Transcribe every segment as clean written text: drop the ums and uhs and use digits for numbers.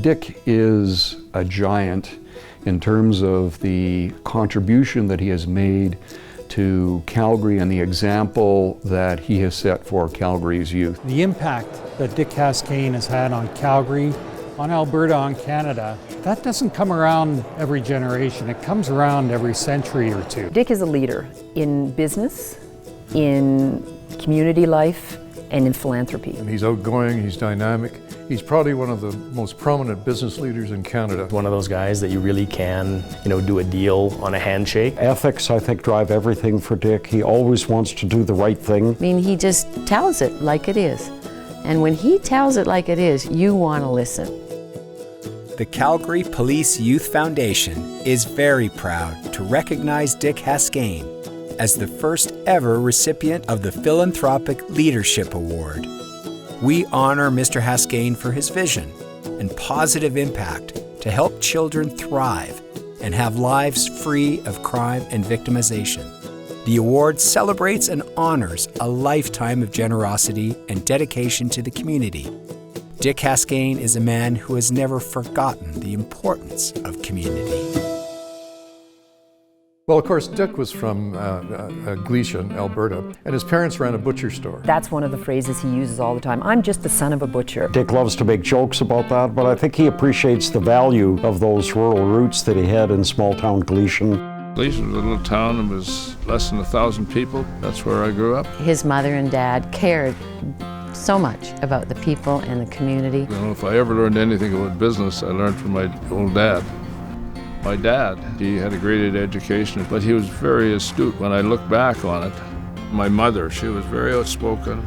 Dick is a giant in terms of the contribution that he has made to Calgary and the example that he has set for Calgary's youth. The impact that Dick Haskayne has had on Calgary, on Alberta, on Canada, that doesn't come around every generation. It comes around every century or two. Dick is a leader in business, in community life, and in philanthropy. And he's outgoing, he's dynamic. He's probably one of the most prominent business leaders in Canada. One of those guys that you really can, do a deal on a handshake. Ethics, I think, drive everything for Dick. He always wants to do the right thing. I mean, he just tells it like it is. And when he tells it like it is, you want to listen. The Calgary Police Youth Foundation is very proud to recognize Dick Haskayne as the first ever recipient of the Philanthropic Leadership Award. We honor Mr. Haskayne for his vision and positive impact to help children thrive and have lives free of crime and victimization. The award celebrates and honors a lifetime of generosity and dedication to the community. Dick Haskayne is a man who has never forgotten the importance of community. Well, of course, Dick was from Gleason, Alberta, and his parents ran a butcher store. That's one of the phrases he uses all the time. I'm just the son of a butcher. Dick loves to make jokes about that, but I think he appreciates the value of those rural roots that he had in small-town Gleason. Gleason was a little town and was less than 1,000 people. That's where I grew up. His mother and dad cared so much about the people and the community. If I ever learned anything about business, I learned from my old dad. My dad, he had a great education, but he was very astute when I look back on it. My mother, she was very outspoken.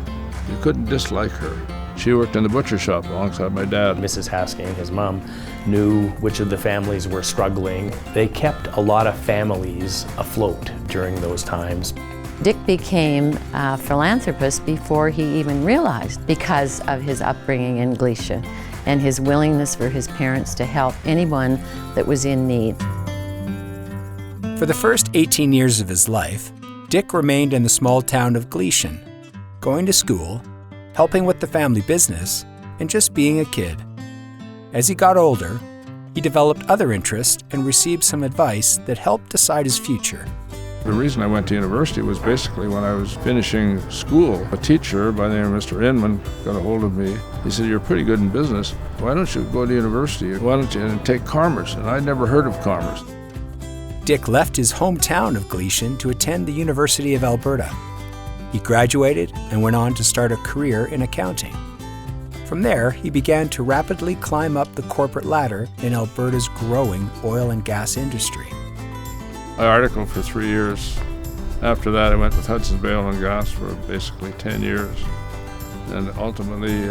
You couldn't dislike her. She worked in the butcher shop alongside my dad. Mrs. Haskayne, his mom, knew which of the families were struggling. They kept a lot of families afloat during those times. Dick became a philanthropist before he even realized, because of his upbringing in Gleason and his willingness for his parents to help anyone that was in need. For the first 18 years of his life, Dick remained in the small town of Gleason, going to school, helping with the family business, and just being a kid. As he got older, he developed other interests and received some advice that helped decide his future. The reason I went to university was basically when I was finishing school. A teacher by the name of Mr. Inman got a hold of me. He said, "You're pretty good in business. Why don't you go to university? Why don't you take commerce?" And I'd never heard of commerce. Dick left his hometown of Gleason to attend the University of Alberta. He graduated and went on to start a career in accounting. From there, he began to rapidly climb up the corporate ladder in Alberta's growing oil and gas industry. I articled for 3 years. After that, I went with Hudson's Bay Oil and Gas for basically 10 years. And ultimately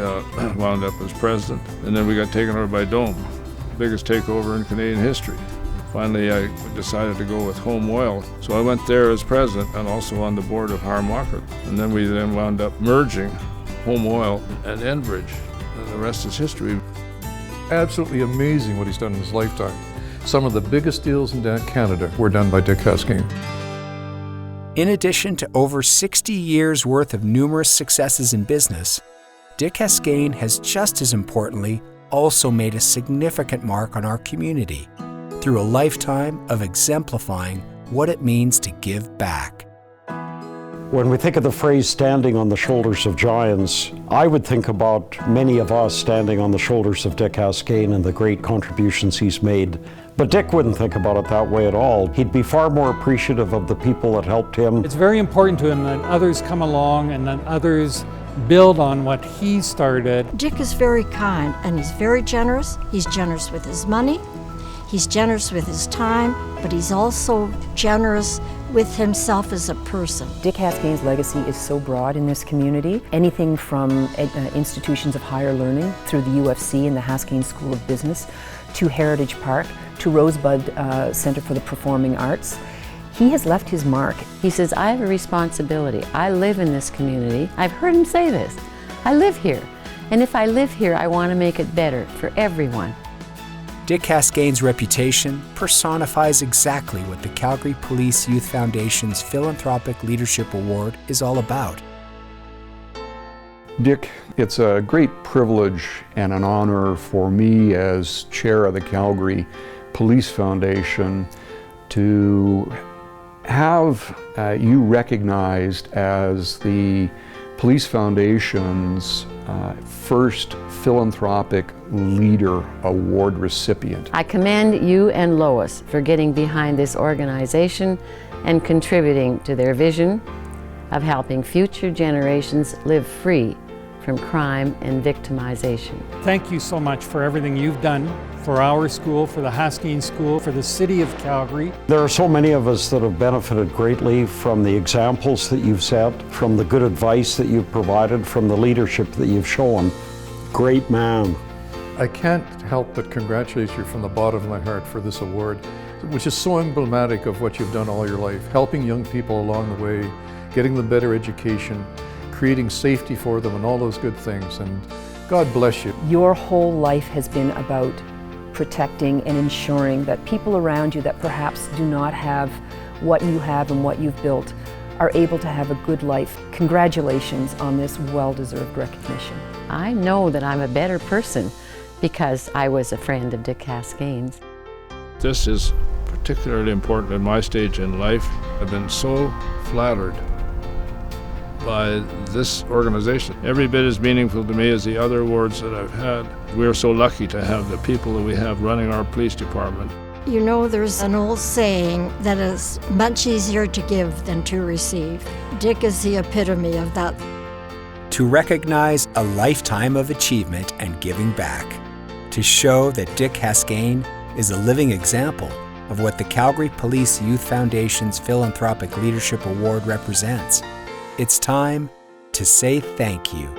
wound up as president. And then we got taken over by Dome, biggest takeover in Canadian history. Finally, I decided to go with Home Oil. So I went there as president and also on the board of Harmarket. And then we wound up merging Home Oil and Enbridge. And the rest is history. Absolutely amazing what he's done in his lifetime. Some of the biggest deals in Canada were done by Dick Haskayne. In addition to over 60 years' worth of numerous successes in business, Dick Haskayne has just as importantly also made a significant mark on our community through a lifetime of exemplifying what it means to give back. When we think of the phrase standing on the shoulders of giants, I would think about many of us standing on the shoulders of Dick Haskayne and the great contributions he's made. But Dick wouldn't think about it that way at all. He'd be far more appreciative of the people that helped him. It's very important to him that others come along and that others build on what he started. Dick is very kind and he's very generous. He's generous with his money, he's generous with his time, but he's also generous with himself as a person. Dick Haskayne's legacy is so broad in this community. Anything from institutions of higher learning through the UFC and the Haskayne School of Business to Heritage Park to Rosebud Center for the Performing Arts. He has left his mark. He says, I have a responsibility. I live in this community. I've heard him say this. I live here. And if I live here, I want to make it better for everyone. Dick Haskayne's reputation personifies exactly what the Calgary Police Youth Foundation's Philanthropic Leadership Award is all about. Dick, it's a great privilege and an honor for me as chair of the Calgary Police Foundation to have you recognized as the Police Foundation's first Philanthropic Leader Award recipient. I commend you and Lois for getting behind this organization and contributing to their vision of helping future generations live free from crime and victimization. Thank you so much for everything you've done for our school, for the Haskayne School, for the City of Calgary. There are so many of us that have benefited greatly from the examples that you've set, from the good advice that you've provided, from the leadership that you've shown. Great man. I can't help but congratulate you from the bottom of my heart for this award, which is so emblematic of what you've done all your life, helping young people along the way, getting them better education, creating safety for them and all those good things, and God bless you. Your whole life has been about protecting and ensuring that people around you that perhaps do not have what you have and what you've built are able to have a good life. Congratulations on this well-deserved recognition. I know that I'm a better person because I was a friend of Dick Haskayne's. This is particularly important at my stage in life. I've been so flattered by this organization. Every bit as meaningful to me as the other awards that I've had. We're so lucky to have the people that we have running our police department. You know, there's an old saying that it's much easier to give than to receive. Dick is the epitome of that. To recognize a lifetime of achievement and giving back. To show that Dick Haskayne is a living example of what the Calgary Police Youth Foundation's Philanthropic Leadership Award represents. It's time to say thank you.